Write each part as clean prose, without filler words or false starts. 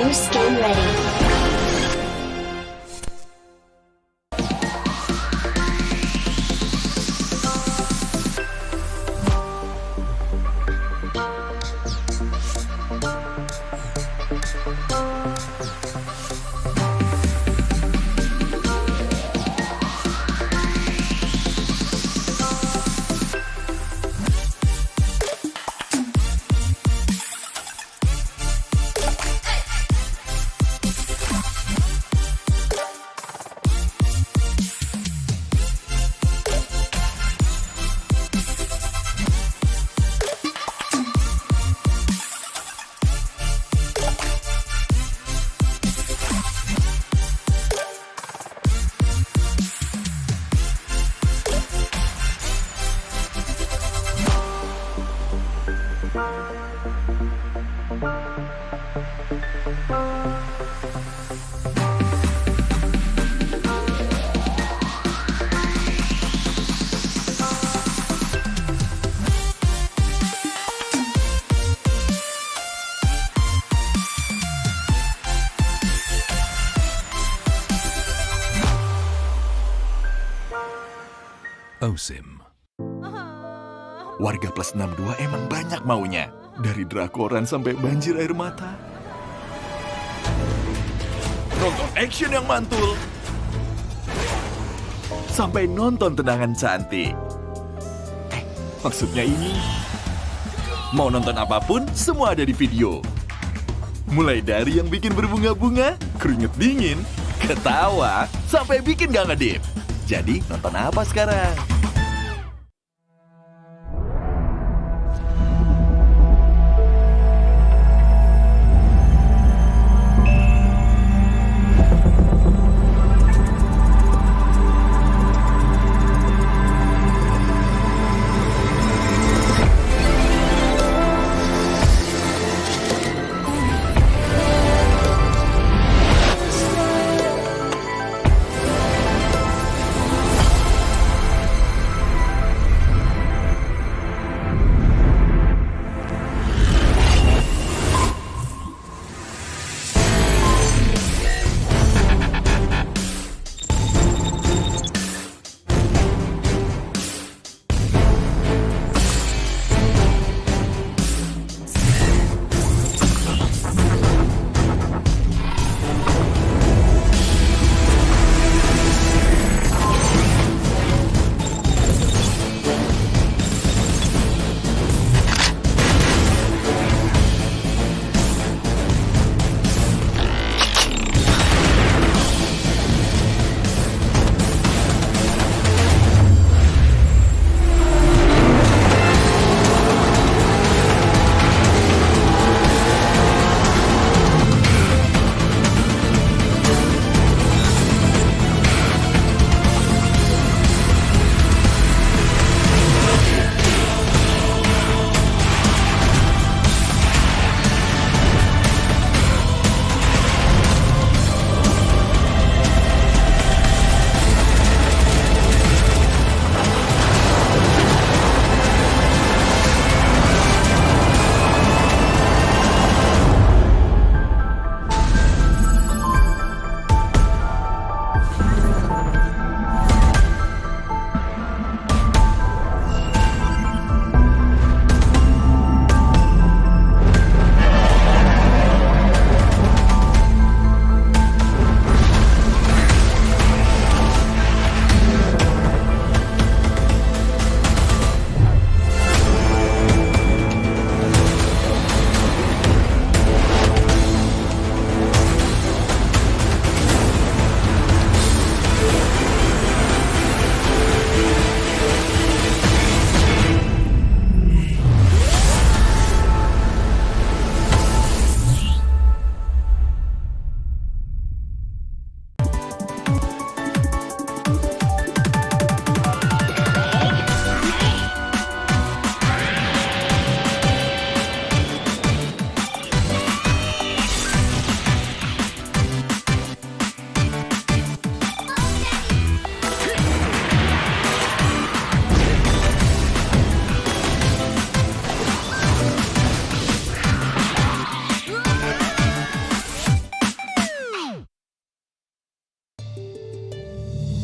Who's game ready? OSIM. Warga plus 62 emang banyak maunya. Dari drakoran sampai banjir air mata. Nonton action yang mantul. Sampai nonton tendangan cantik. Maksudnya ini. Mau nonton apapun, semua ada di video. Mulai dari yang bikin berbunga-bunga, keringet dingin, ketawa, sampai bikin gak ngedip. Jadi, nonton apa sekarang?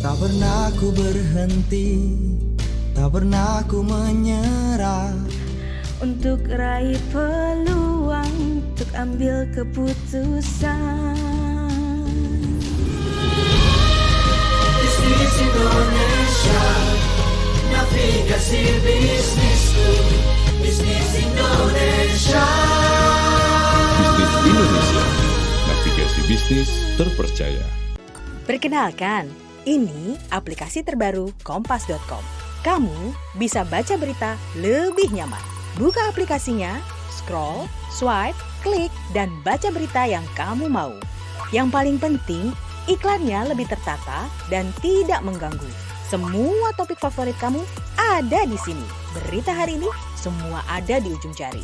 Tak pernah ku berhenti, tak pernah ku menyerah. Untuk raih peluang, untuk ambil keputusan. Bisnis Indonesia, navigasi bisnisku. Bisnis Indonesia. Bisnis Indonesia, navigasi bisnis terpercaya. Perkenalkan, ini aplikasi terbaru kompas.com. Kamu bisa baca berita lebih nyaman. Buka aplikasinya, scroll, swipe, klik, dan baca berita yang kamu mau. Yang paling penting, iklannya lebih tertata dan tidak mengganggu. Semua topik favorit kamu ada di sini. Berita hari ini, semua ada di ujung jari.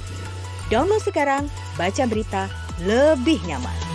Download sekarang, baca berita lebih nyaman.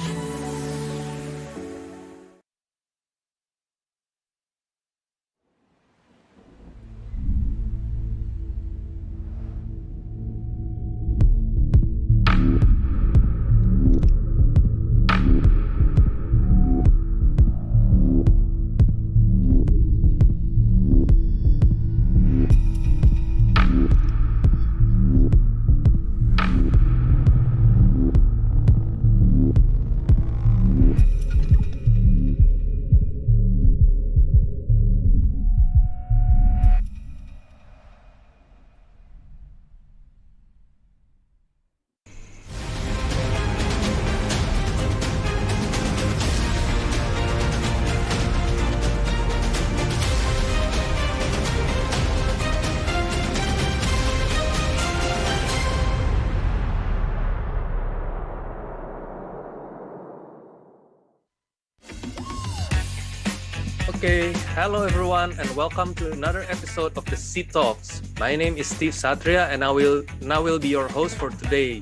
Okay, hello everyone and welcome to another episode of the Sea Talks. My name is Steve Satria and I will be your host for today.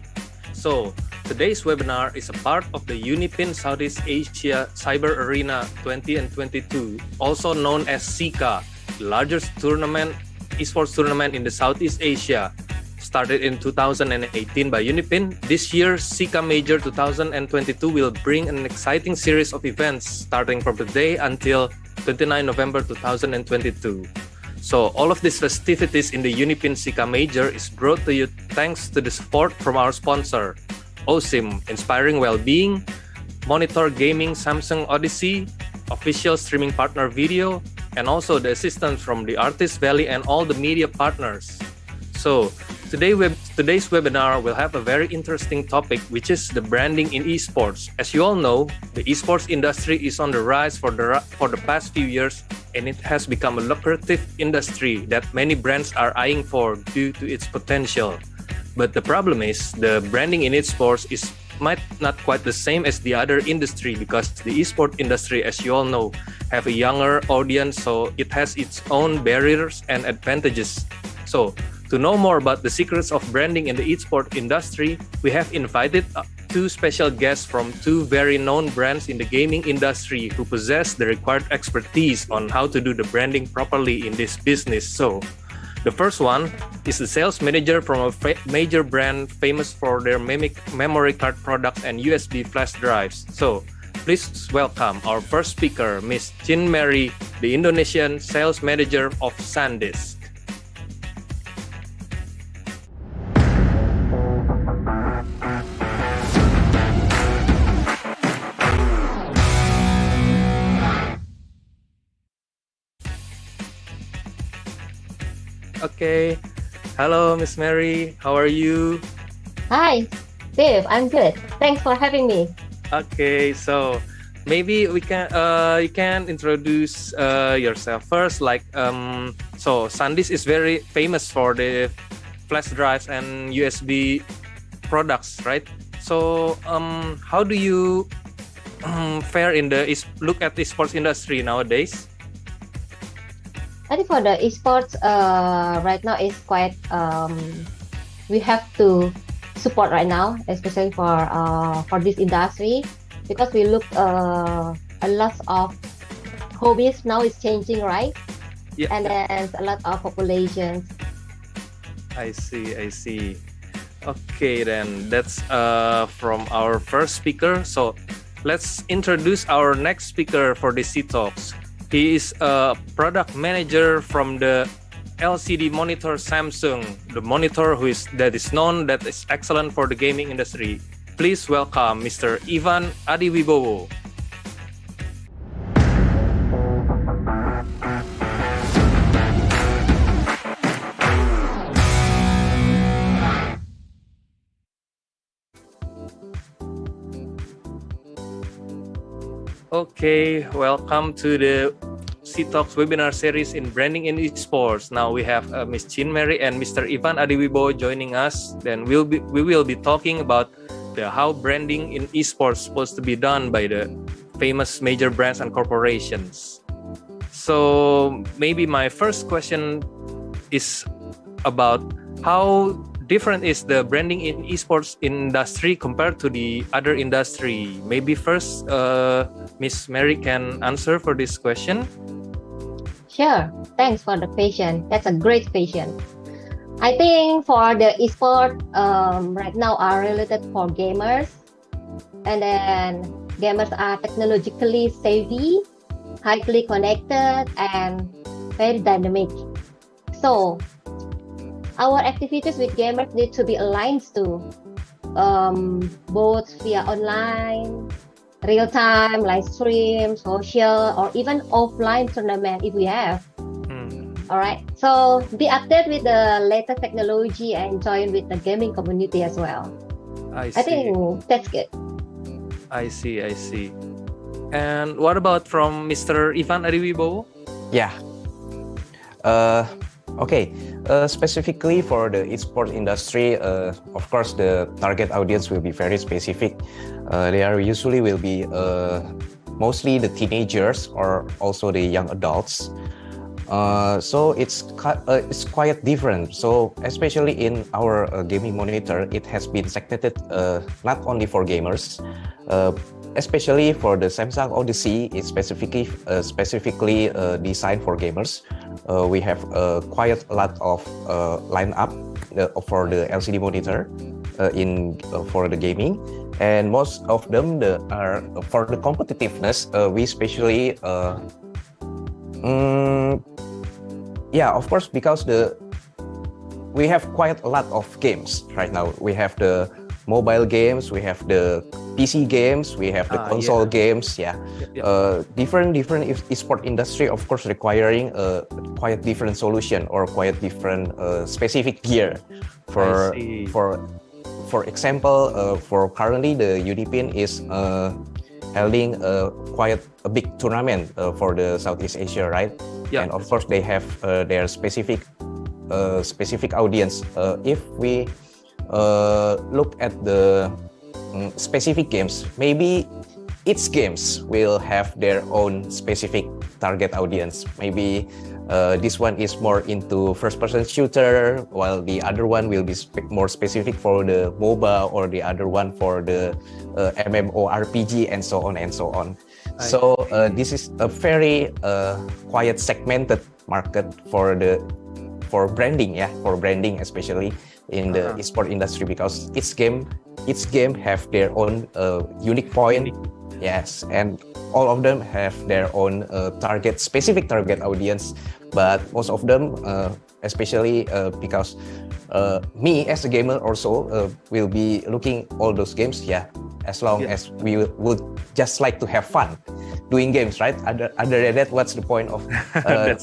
So, today's webinar is a part of the UniPin Southeast Asia Cyber Arena 2022, also known as SEACA, the largest esports tournament in the Southeast Asia. Started in 2018 by UniPin, this year's SEACA Major 2022 will bring an exciting series of events starting from today until 29 November 2022. So all of these festivities in the UniPin SEACA Major is brought to you thanks to the support from our sponsor, OSIM, Inspiring Wellbeing, Monitor Gaming Samsung Odyssey, official streaming partner Video, and also the assistance from the Artist Valley and all the media partners. So today's webinar will have a very interesting topic, which is the branding in esports. As you all know, the esports industry is on the rise for the past few years, and it has become a lucrative industry that many brands are eyeing for due to its potential. But the problem is the branding in esports might not quite the same as the other industry, because the esport industry, as you all know, have a younger audience, so it has its own barriers and advantages. So to know more about the secrets of branding in the esports industry, we have invited two special guests from two very known brands in the gaming industry who possess the required expertise on how to do the branding properly in this business. So, the first one is the sales manager from a major brand famous for their memory card products and USB flash drives. So, please welcome our first speaker, Ms. Tjhin Merry, the Indonesian sales manager of SanDisk. Okay, hello Miss Mary, how are you? Hi, Steve, I'm good. Thanks for having me. Okay, so maybe you can introduce yourself first. So SanDisk is very famous for the flash drives and USB products, right? So how do you fare in look at the sports industry nowadays? I think for the esports, right now is quite. We have to support right now, especially for this industry, because we look a lot of hobbies now is changing, right? Yeah. And there's a lot of populations. I see. Okay, then that's from our first speaker. So let's introduce our next speaker for the Sea Talks. He is a product manager from the LCD monitor Samsung, the monitor that is known that is excellent for the gaming industry. Please welcome Mr. Tjhin Adiwibowo. Okay, welcome to the SEACA webinar series in branding in esports. Now we have Ms. Tjhin Merry and Mr. Tjhin Adiwibowo joining us. Then we will be talking about how branding in esports supposed to be done by the famous major brands and corporations. So maybe my first question is about how different is the branding in esports industry compared to the other industry. Maybe first Ms. Merry can answer for this question. Sure. Thanks for the question. That's a great question. I think for the esport right now are related for gamers, and then gamers are technologically savvy, highly connected, and very dynamic. So our activities with gamers need to be aligned to both via online, real-time, live stream, social, or even offline tournament if we have. All right. So be updated with the latest technology and join with the gaming community as well. I I think that's good. I see. And what about from Mr. Tjhin Adiwibowo? Yeah. Okay. Specifically for the esports industry, of course, the target audience will be very specific. They are usually will be mostly the teenagers or also the young adults. So it's quite different. So especially in our gaming monitor, it has been segmented not only for gamers, especially for the Samsung Odyssey. It's specifically designed for gamers. We have quite a lot of lineup for the LCD monitor for the gaming, and most of them are for the competitiveness. We especially of course, because we have quite a lot of games right now. We have the mobile games, we have the PC games, we have the console games. Different esport industry, of course, requiring a quite different solution or quite different specific gear. For example, for currently the UniPin is holding quite a big tournament for the Southeast Asia, right? Yeah. And of course, they have their specific audience. If we look at the specific games, maybe each games will have their own specific target audience. Maybe this one is more into first-person shooter, while the other one will be more specific for the MOBA, or the other one for the MMORPG, and so on and so on. So this is a very quite segmented market for branding, for branding, especially in the esport industry, because each game have their own unique point. Yes, and all of them have their own specific target audience. But most of them, especially because me as a gamer also will be looking all those games. As long as we would just like to have fun doing games, right? Other than that, what's the point of other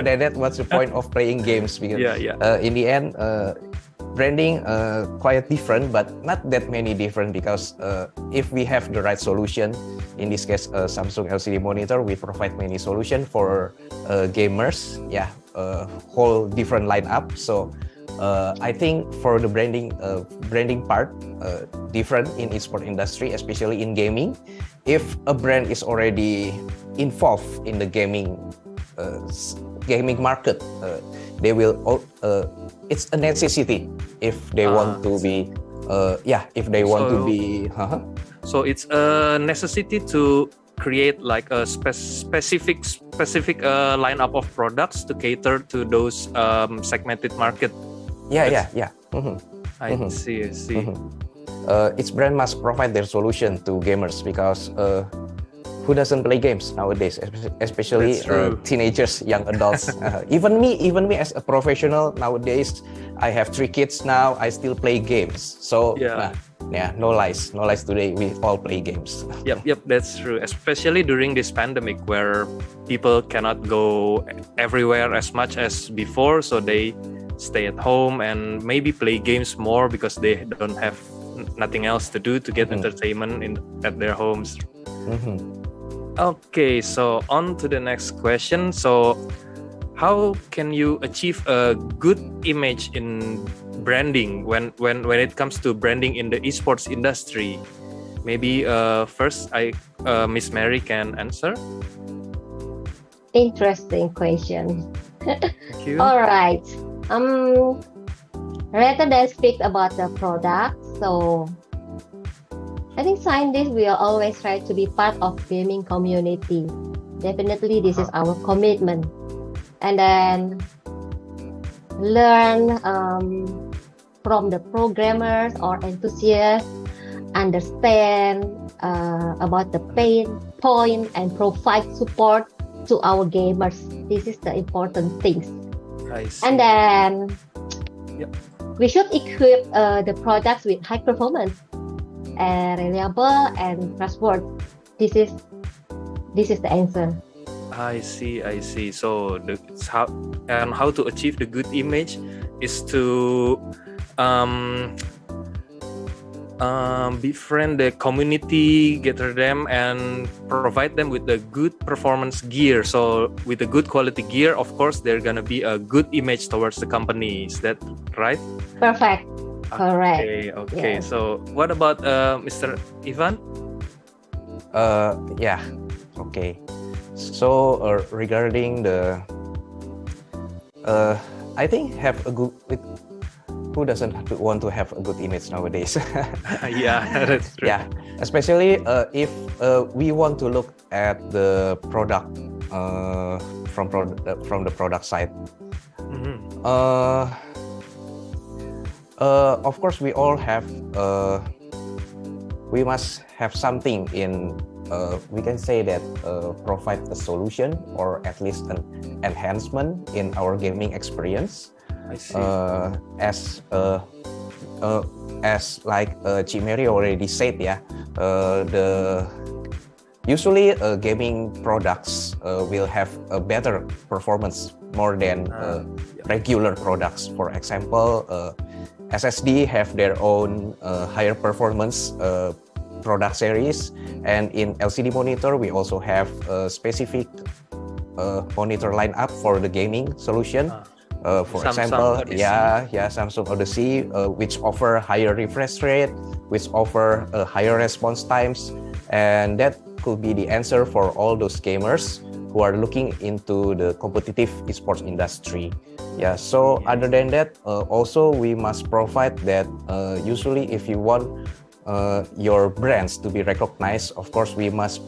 than that, what's the point of playing games? Because in the end, branding quite different, but not that many different, because if we have the right solution, in this case Samsung LCD monitor, we provide many solutions for gamers, whole different lineup. So I think for the branding part, different in esports industry, especially in gaming. If a brand is already involved in the gaming market, they will it's a necessity if they want to be So it's a necessity to create like a specific lineup of products to cater to those segmented market. I see. Each brand must provide their solution to gamers, because who doesn't play games nowadays, especially teenagers, young adults. Even me as a professional nowadays, I have 3 kids now. I still play games. So no lies today. We all play games. Yep, that's true. Especially during this pandemic where people cannot go everywhere as much as before, so they stay at home and maybe play games more because they don't have nothing else to do to get entertainment at their homes. Okay, so on to the next question. So how can you achieve a good image in branding when it comes to branding in the esports industry? Maybe first Miss Mary can answer. Interesting question. Thank you. All right. Rather than speak about the product, so I think SanDisk will always try to be part of gaming community. Definitely, this is our commitment. And then learn from the programmers or enthusiasts, understand about the pain point and provide support to our gamers. This is the important things. I see. And then we should equip the products with high performance, reliable and trustworthy. This is the answer. I see. So how to achieve the good image is to befriend the community, gather them, and provide them with the good performance gear. So with the good quality gear, of course, they're gonna be a good image towards the company. Is that right? Perfect. Correct. Okay. Yes. So what about Mr. Ivan? Okay. So regarding the, I think who doesn't want to have a good image nowadays? That's true. Yeah, especially if we want to look at the product from the product side. Of course, we all have. We must have something in. We can say that provide a solution or at least an enhancement in our gaming experience. I see. As like Tjhin Merry already said, usually gaming products will have a better performance more than regular products. For example, SSD have their own higher performance product series, and in LCD monitor we also have a specific monitor lineup for the gaming solution. For example, Samsung Odyssey, which offer higher refresh rate, which offer higher response times, and that could be the answer for all those gamers who are looking into the competitive esports industry. So other than that, also we must provide that usually if you want your brands to be recognized, of course we must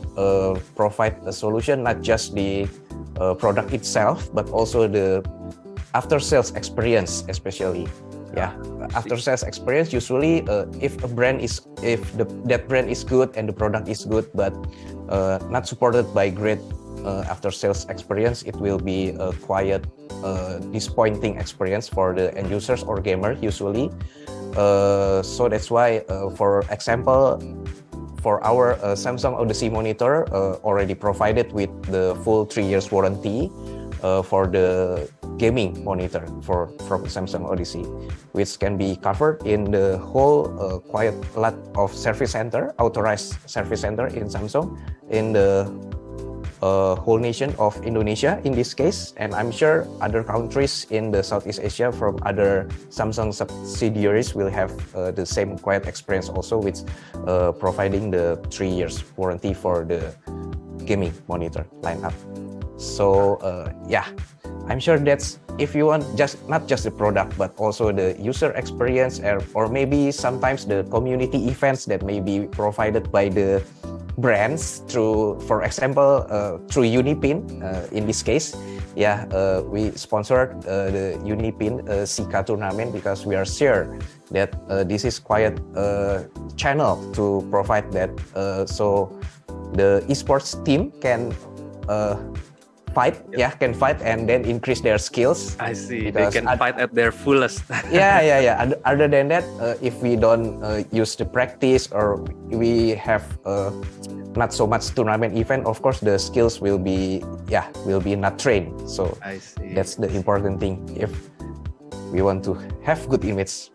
provide a solution, not just the product itself, but also the after sales experience, especially. After sales experience, usually if that brand is good and the product is good, but not supported by great after sales experience, it will be a quite disappointing experience for the end users or gamer usually. So that's why, for example, for our Samsung Odyssey monitor, already provided with the full 3 years warranty for the gaming monitor from Samsung Odyssey, which can be covered in the whole quite a lot of service center, authorized service center in Samsung, in the whole nation of Indonesia in this case, and I'm sure other countries in the Southeast Asia from other Samsung subsidiaries will have the same quiet experience also, with providing the 3 years warranty for the gaming monitor lineup. So I'm sure that's if you want not just the product but also the user experience, or maybe sometimes the community events that may be provided by the brands through, for example, through UniPin. In this case, we sponsored the UniPin SEACA tournament because we are sure that this is quite a channel to provide that. So the esports team can fight, can fight and then increase their skills. I see. They can fight at their fullest. Other than that, if we don't use the practice or we have not so much tournament event, of course the skills will be not trained. So I see. That's the important thing if we want to have good image.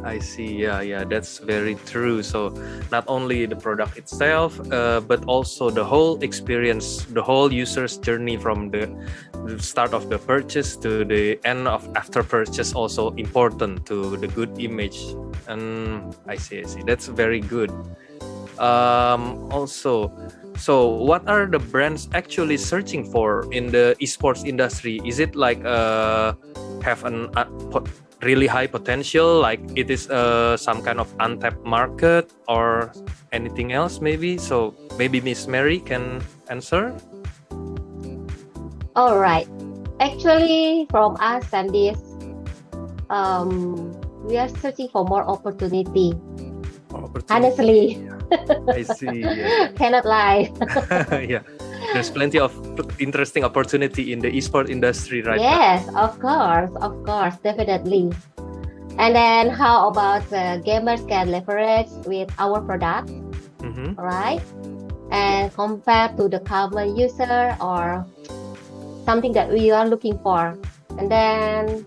I see. Yeah, that's very true. So not only the product itself, but also the whole experience, the whole user's journey from the start of the purchase to the end of after purchase also important to the good image. And I see. That's very good. Also, so what are the brands actually searching for in the esports industry? Is it like have an really high potential, like it is some kind of untapped market or anything else maybe? So maybe Miss Mary can answer. All right. Actually, from us SanDisk, we are searching for more opportunity. Honestly. I see. Yeah. Cannot lie. Yeah. There's plenty of interesting opportunity in the esports industry right now. Yes, of course, definitely. And then how about gamers can leverage with our product, right? And compared to the common user or something that we are looking for. And then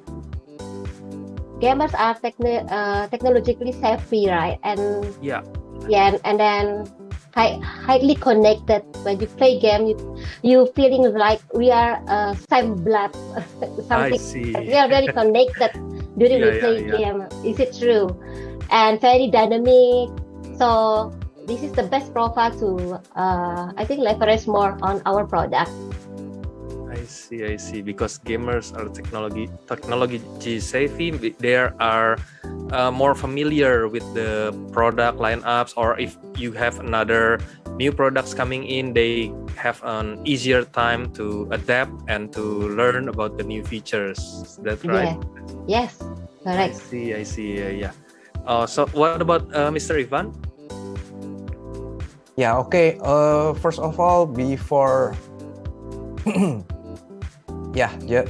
gamers are technologically savvy, right? And and then highly connected. When you play game, you feeling like we are same blood. Something. I see. We are very connected during we play game. Is it true? And very dynamic. So this is the best profile to I think leverage more on our product. I see. Because gamers are technology savvy. They are more familiar with the product lineups, or if you have another new products coming in, they have an easier time to adapt and to learn about the new features. Is that right? Yes, correct. I see. Yeah. So what about Mr. Ivan? Yeah. Okay. First of all, before.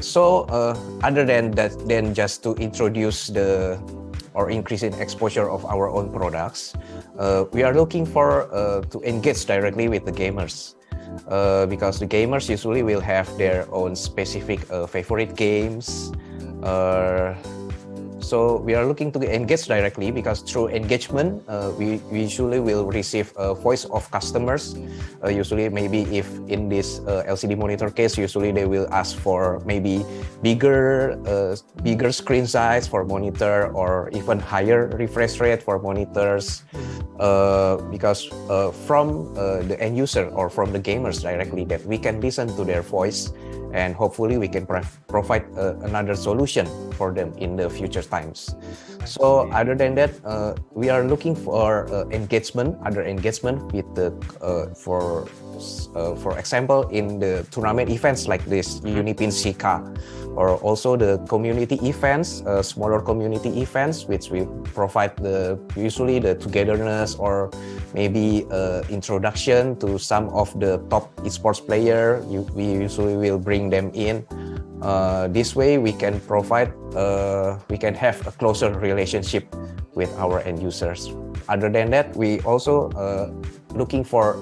So other than that, then just to introduce or increase in exposure of our own products, we are looking for to engage directly with the gamers, because the gamers usually will have their own specific favorite games. So we are looking to engage directly, because through engagement, we usually will receive a voice of customers. Usually, maybe if in this LCD monitor case, usually they will ask for maybe bigger screen size for monitor, or even higher refresh rate for monitors, because from the end user or from the gamers directly, that we can listen to their voice, and hopefully we can provide another solution for them in the future times. So other than that, we are looking for other engagement with the for example, in the tournament events like this UniPin SEACA, or also the community events, smaller community events, which we provide usually the togetherness or maybe introduction to some of the top esports player. We usually will bring them in. This way we can have a closer relationship with our end users. Other than that, we also looking for,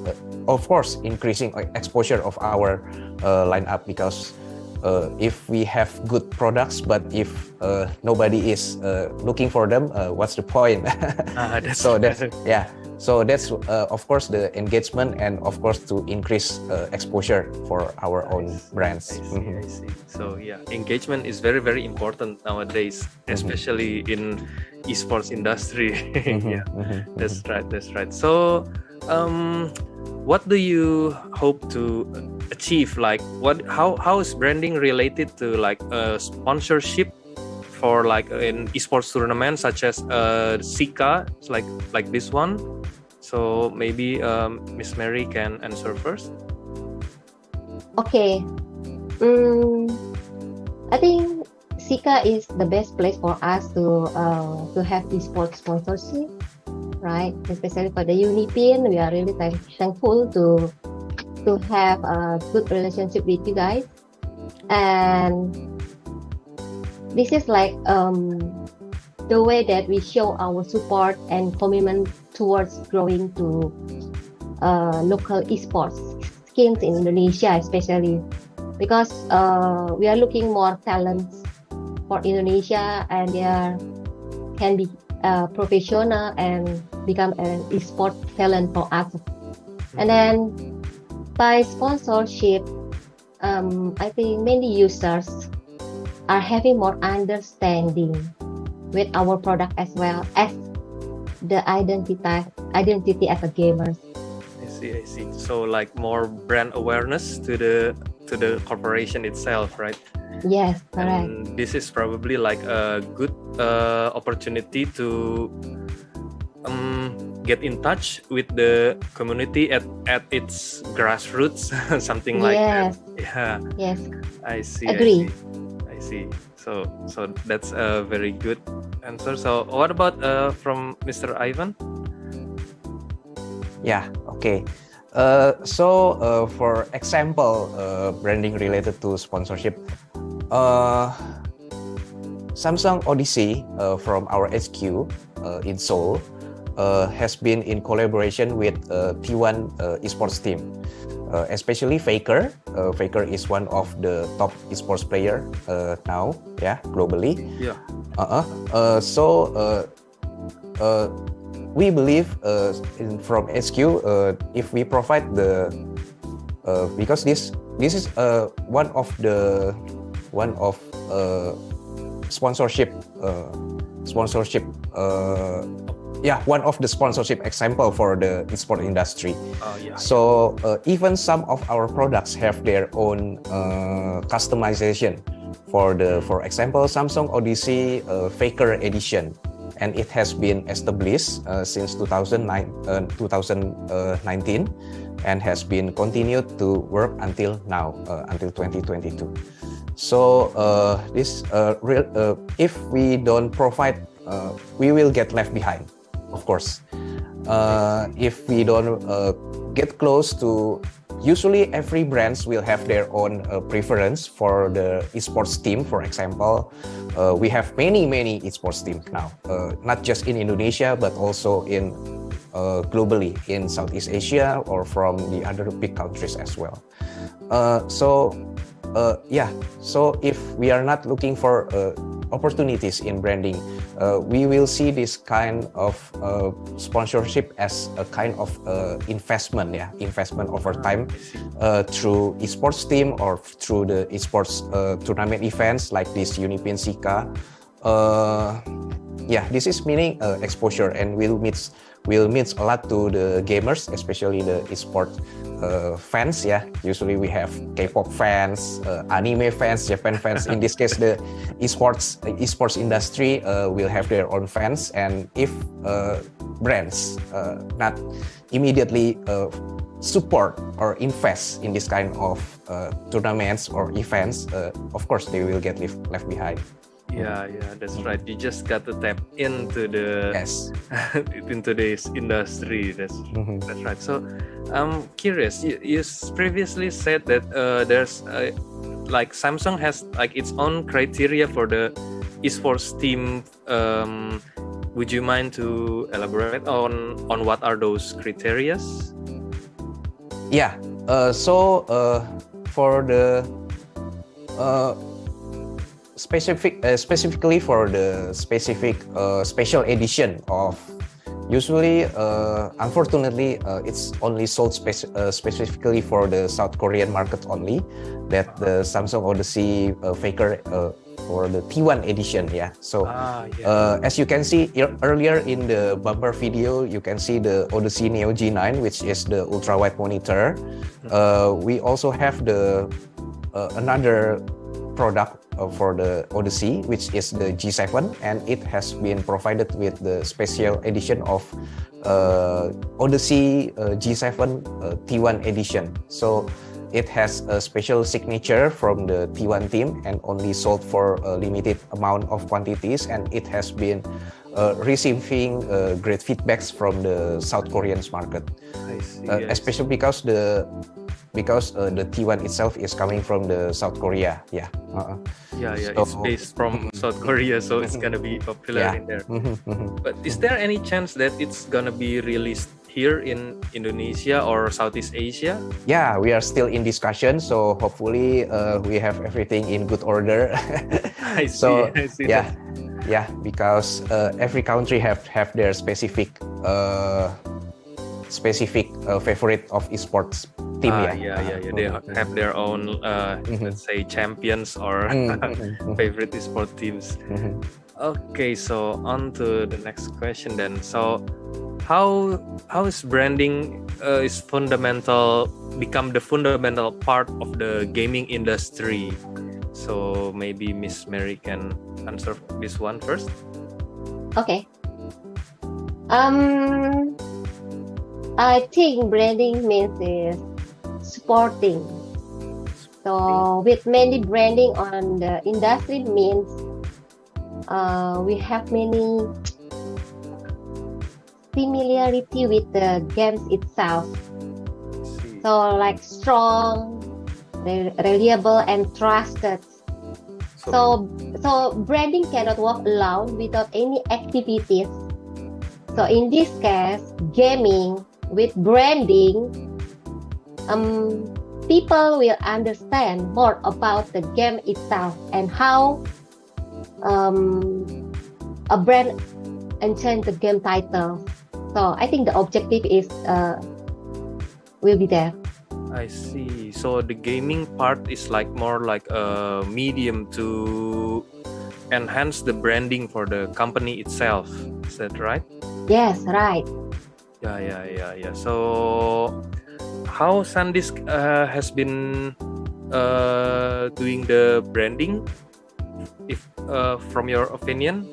of course, increasing exposure of our lineup, because if we have good products, but if nobody is looking for them, what's the point? So that's of course the engagement, and of course to increase exposure for our own brands. I see. So engagement is very, very important nowadays, especially in esports industry. That's right. So what do you hope to achieve? Like how is branding related to like sponsorship for like in esports tournaments such as SEACA, like this one? So maybe Miss Mary can answer first. Okay. I think SEACA is the best place for us to have esports sponsorship. right? Especially for the UniPin, we are really thankful to have a good relationship with you guys. And this is like the way that we show our support and commitment towards growing to local esports skills in Indonesia, especially because we are looking more talents for Indonesia, and they can be professional and become an esport talent for us. And then by sponsorship, I think many users are having more understanding with our product as well as the identity as a gamer. I see. So like more brand awareness to the corporation itself, right? Yes, correct. And this is probably like a good opportunity to get in touch with the community at its grassroots, something like that. Yeah. Yes. I see. Agree. I see. So that's a very good answer. So what about from Mr. Ivan? Yeah, okay. For example, branding related to sponsorship, Samsung Odyssey from our HQ in Seoul has been in collaboration with Tjhin esports team, especially Faker. Faker is one of the top esports player now, globally. Yeah. We believe from HQ, if we provide because this is one of sponsorship example for the esport industry. So even some of our products have their own customization. For example, Samsung Odyssey Faker Edition, and it has been established since 2019 and has been continued to work until now, until 2022. So if we don't provide, we will get left behind, of course. If we don't get close to, usually every brands will have their own preference for the esports team. For example, we have many esports teams now, not just in Indonesia but also in globally in Southeast Asia or from the other big countries as well. So if we are not looking for opportunities in branding, we will see this kind of sponsorship as a kind of investment over time through esports team or through the esports tournament events like this UniPin SEACA. This is meaning exposure, and will means a lot to the gamers, especially the esports fans. Usually we have K-pop fans, anime fans, Japan fans. In this case, the esports industry will have their own fans, and if brands not immediately support or invest in this kind of tournaments or events, of course they will get left behind. Yeah, that's right. You just got to tap into the into this industry. That's right. So I'm curious. You previously said that there's like Samsung has like its own criteria for the esports team. Would you mind to elaborate on what are those criteria? Yeah. For the specifically for the special edition of, usually unfortunately it's only sold specifically for the South Korean market only, that the Samsung Odyssey Faker for the T1 edition. As you can see earlier in the bumper video, you can see the Odyssey Neo G9, which is the ultra wide monitor. We also have the another product for the Odyssey, which is the G7, and it has been provided with the special edition of Odyssey G7 T1 edition. So it has a special signature from the T1 team and only sold for a limited amount of quantities, and it has been receiving great feedbacks from the South Korean market. I see. Especially because the T1 itself is coming from the South Korea. Yeah. It's based from South Korea, so it's gonna be popular in there. But is there any chance that it's gonna be released here in Indonesia or Southeast Asia? Yeah, we are still in discussion, so hopefully we have everything in good order. I see. Yeah, because every country have their specific favorite of esports team. They have their own let's say champions or favorite esport teams. Okay, so on to the next question then. So how is branding is become the fundamental part of the gaming industry? So maybe Miss Merry can answer this one first. Okay. I think branding means is supporting. So with many branding on the industry means we have many similarity with the games itself. So like strong, reliable, and trusted. So branding cannot work alone without any activities. So in this case, gaming with branding, people will understand more about the game itself and how a brand enchant the game title. So I think the objective is will be there. I see. So the gaming part is like more like a medium to enhance the branding for the company itself. Is that right? Yes, right. Yeah. So how SanDisk has been doing the branding? If from your opinion,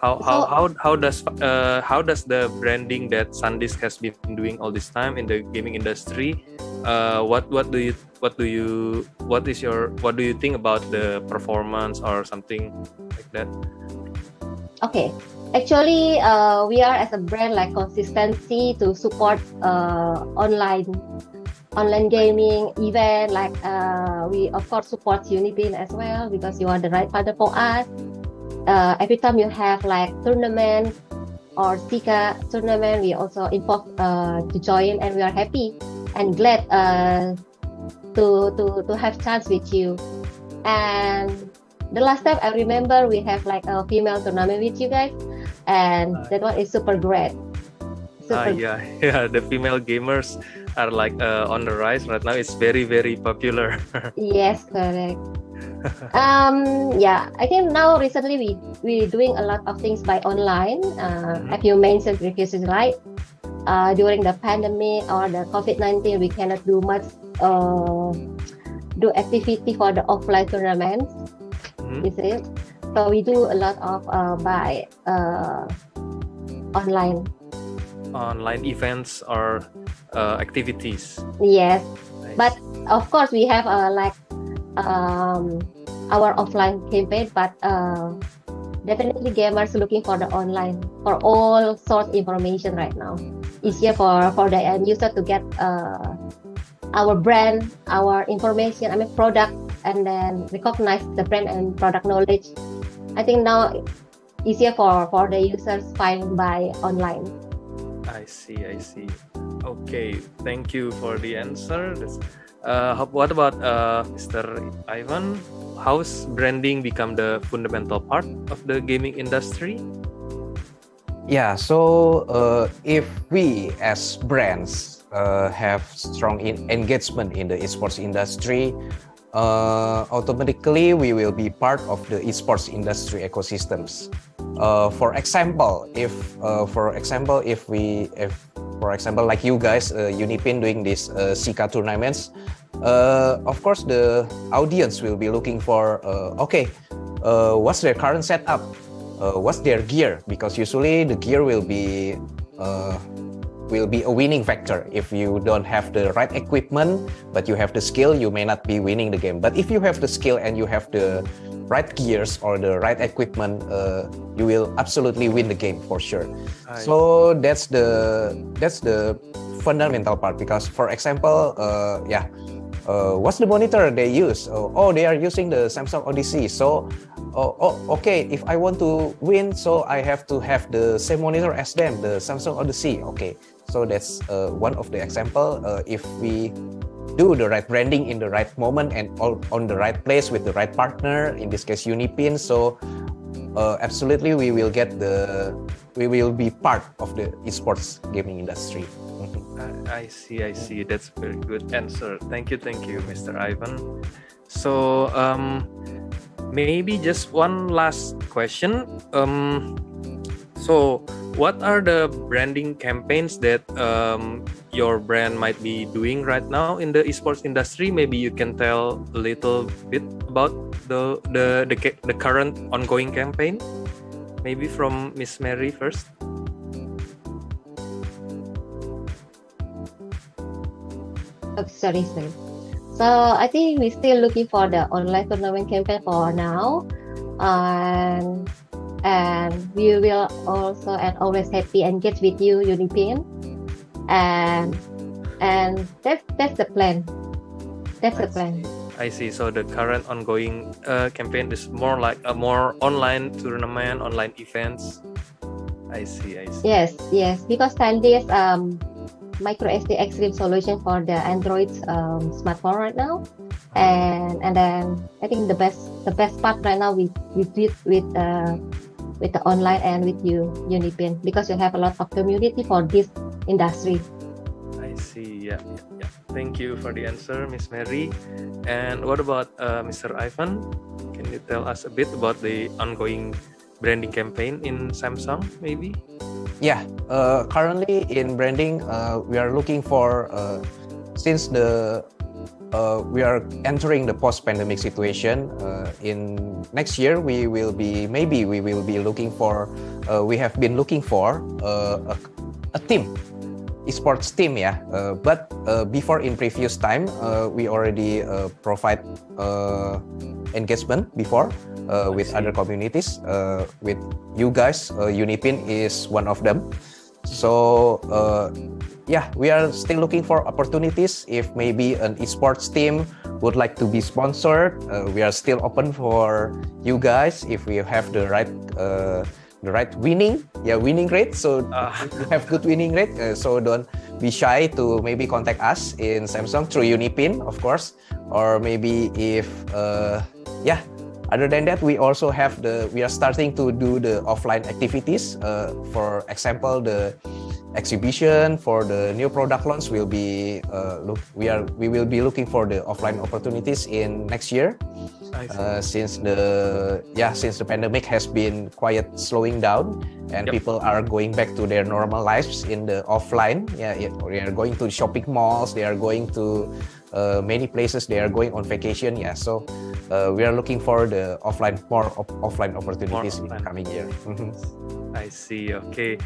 how does the branding that SanDisk has been doing all this time in the gaming industry? What do you think about the performance or something like that? Okay. Actually, we are as a brand like consistency to support online gaming event. Like we of course support UniPin as well because you are the right partner for us. Every time you have like tournament or SEACA tournament, we also involve to join, and we are happy and glad to have chance with you. And the last time I remember we have like a female tournament with you guys, and that one is super great. The female gamers are like on the rise right now. It's very, very popular. Yes, correct. I think now recently we doing a lot of things by online. As you mentioned previously, right? During the pandemic or the COVID-19, we cannot do much do activity for the offline tournaments. You see, so we do a lot of by online events or activities. Yes, Nice. but of course we have our offline campaign, but definitely gamers looking for the online for all source information right now. Easier for the end user to get our brand, our information, product, and then recognize the brand and product knowledge. I think now easier for the users find by online. I see. Okay, thank you for the answer. What about Mr. Ivan? How's branding become the fundamental part of the gaming industry? Yeah, so if we as brands have strong engagement in the esports industry, automatically we will be part of the esports industry ecosystems. For example, if like you guys, UniPin doing this SEACA tournaments, of course the audience will be looking for what's their current setup, what's their gear, because usually the gear will be a winning factor. If you don't have the right equipment but you have the skill, you may not be winning the game. But if you have the skill and you have the right gears or the right equipment, you will absolutely win the game for sure. So that's the fundamental part, because for example, what's the monitor they use? They are using the Samsung Odyssey. So okay, if I want to win, so I have to have the same monitor as them, the Samsung Odyssey. Okay, so that's one of the example. If we do the right branding in the right moment and on the right place with the right partner, in this case UniPin, so absolutely we will be part of the esports gaming industry. I see. That's a very good answer. Thank you, Mr. Ivan. So maybe just one last question. So what are the branding campaigns that your brand might be doing right now in the esports industry? Maybe you can tell a little bit about the current ongoing campaign. Maybe from Miss Merry first. Oh, sorry. So I think we're still looking for the online tournament campaign for now, and we will also and always happy engage with you, UniPin, and that's the plan. That's the plan. I see. So the current ongoing campaign is more like a more online tournament, online events. I see. Yes. Because SanDisk micro SD extreme solution for the Android smartphone right now, and then I think the best part right now we do it with the online and with you, UniPin, because you have a lot of community for this industry. I see. Yeah. Thank you for the answer, Miss Merry. And what about Mr. Ivan? Can you tell us a bit about the ongoing branding campaign in Samsung, maybe? Yeah, currently in branding, we are looking for, since we are entering the post-pandemic situation, in next year we will be looking for, we have been looking for a team, esports team, but before, in previous time, we already provide engagement before with other communities, with you guys. UniPin is one of them. So we are still looking for opportunities. If maybe an esports team would like to be sponsored, we are still open for you guys if we have the right winning rate. So we have good winning rate. So don't be shy to maybe contact us in Samsung through UniPin, of course, or maybe if other than that, we also have we are starting to do the offline activities. For example, the exhibition for the new product launch will be we will be looking for the offline opportunities in next year. Since the pandemic has been quite slowing down and people are going back to their normal lives in the offline. They are going to shopping malls, they are going to many places, they are going on vacation. So we are looking for the more offline opportunities in the coming year. I see. Okay,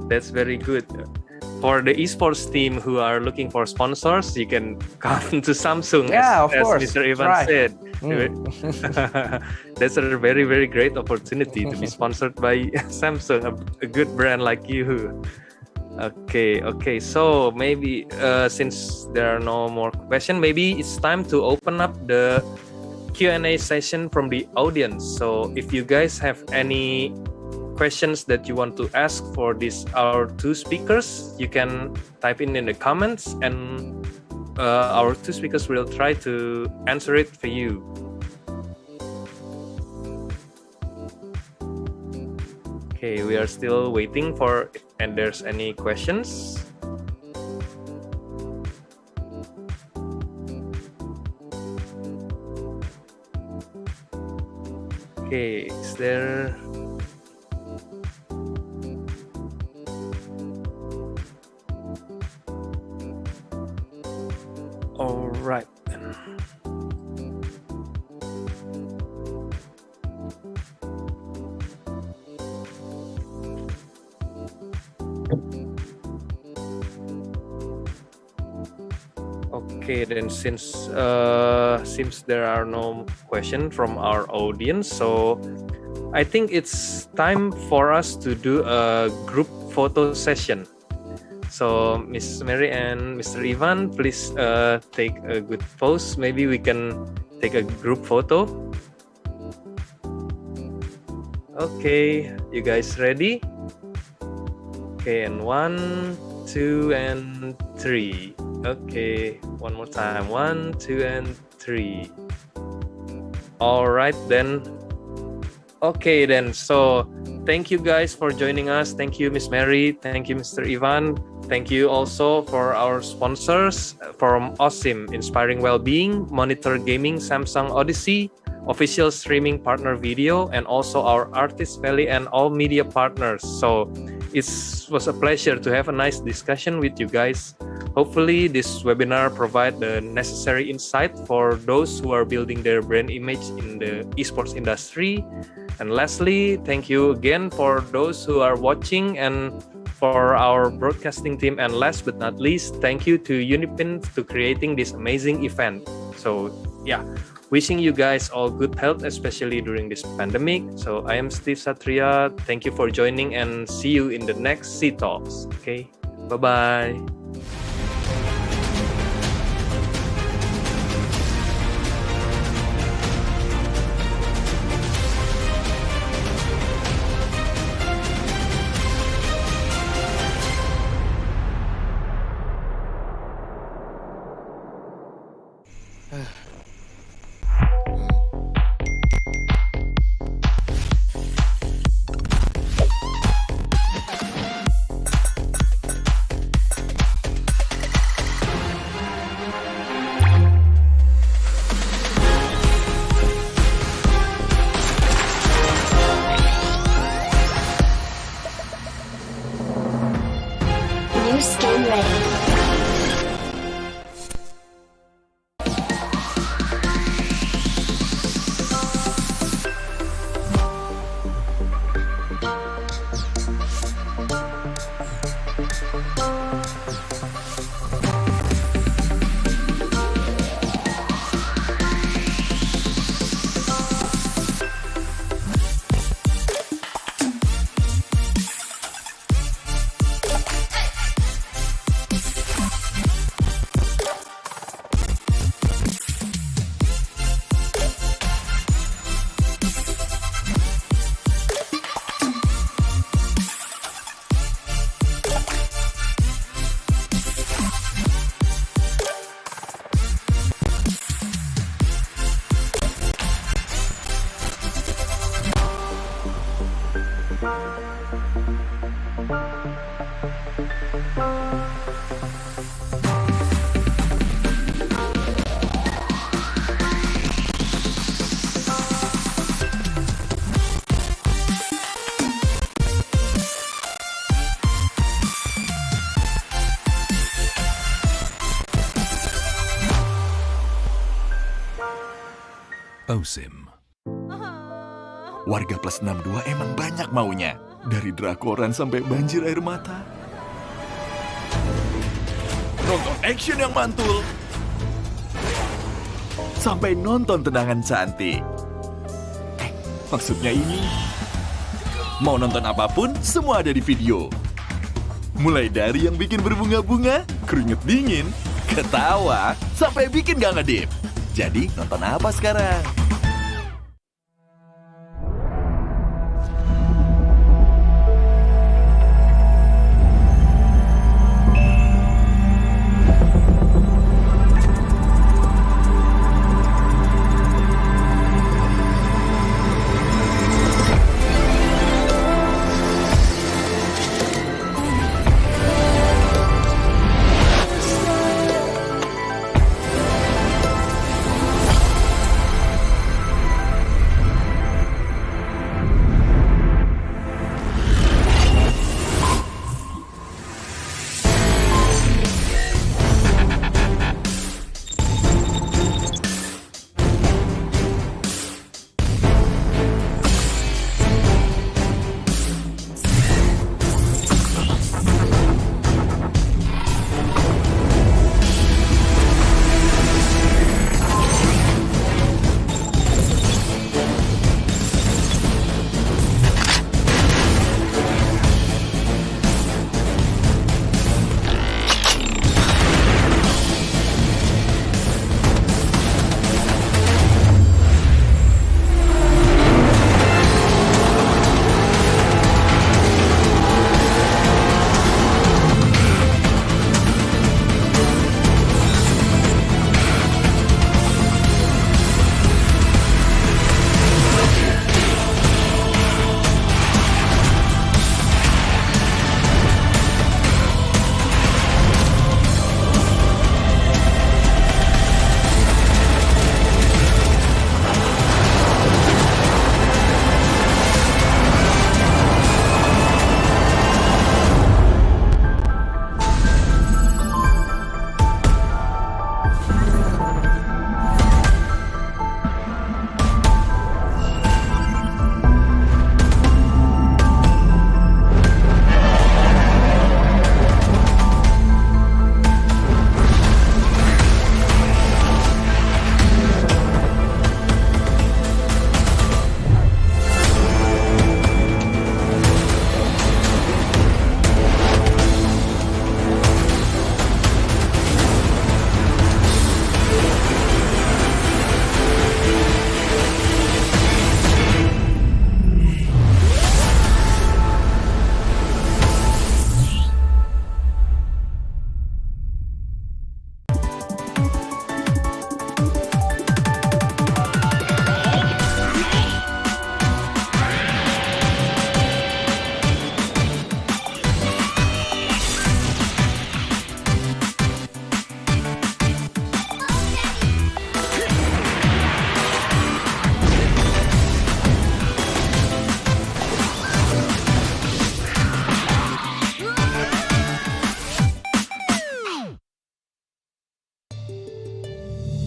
that's very good. For the esports team who are looking for sponsors, you can come to Samsung, as Mr. Ivan said. That's a very, very great opportunity to be sponsored by Samsung, a good brand like you. Okay. So maybe since there are no more questions, maybe it's time to open up the Q&A session from the audience. So if you guys have any questions that you want to ask for our two speakers, you can type in the comments, and our two speakers will try to answer it for you. Okay, we are still waiting for and there's any questions. Okay, is there? All right. Okay, then since there are no questions from our audience, so I think it's time for us to do a group photo session. So Miss Mary and Mr. Ivan, please take a good pose. Maybe we can take a group photo. Okay, you guys ready? Okay, and 1, 2, and 3. Okay, one more time. 1, 2, and 3. All right, then. Okay, then. So, thank you guys for joining us. Thank you, Miss Mary. Thank you, Mr. Ivan. Thank you also for our sponsors from OSIM, Inspiring Wellbeing, Monitor Gaming, Samsung Odyssey, Official Streaming Partner Video, and also our Artist Valley and all media partners. So, it was a pleasure to have a nice discussion with you guys. Hopefully, this webinar provide the necessary insight for those who are building their brand image in the esports industry. And lastly, thank you again for those who are watching and for our broadcasting team. And last but not least, thank you to UniPin to creating this amazing event. So yeah, wishing you guys all good health, especially during this pandemic. So I am Steve Satria. Thank you for joining and see you in the next C Talks. Okay, bye-bye. New skin ready. OSIM. Warga plus 62 emang banyak maunya. Dari drakoran sampai banjir air mata. Nonton action yang mantul. Sampai nonton tendangan cantik. Maksudnya ini. Mau nonton apapun, semua ada di video. Mulai dari yang bikin berbunga-bunga, keringet dingin, ketawa, sampai bikin gak ngedip. Jadi nonton apa sekarang?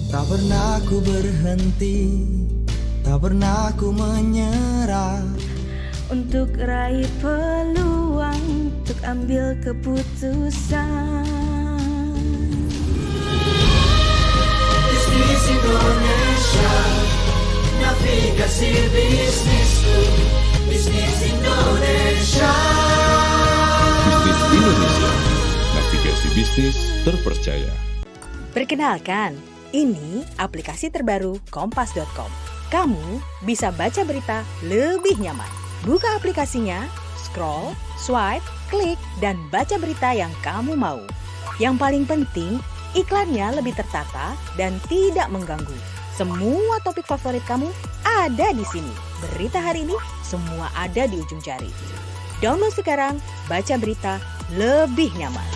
Tak pernah ku berhenti, tak pernah ku menyerah. Untuk raih peluang, untuk ambil keputusan. Bisnis Indonesia, navigasi bisnisku. Bisnis Indonesia. Bisnis Indonesia, navigasi bisnis terpercaya. Perkenalkan, ini aplikasi terbaru kompas.com. Kamu bisa baca berita lebih nyaman. Buka aplikasinya, scroll, swipe, klik, dan baca berita yang kamu mau. Yang paling penting, iklannya lebih tertata dan tidak mengganggu. Semua topik favorit kamu ada di sini. Berita hari ini semua ada di ujung jari. Download sekarang, baca berita lebih nyaman.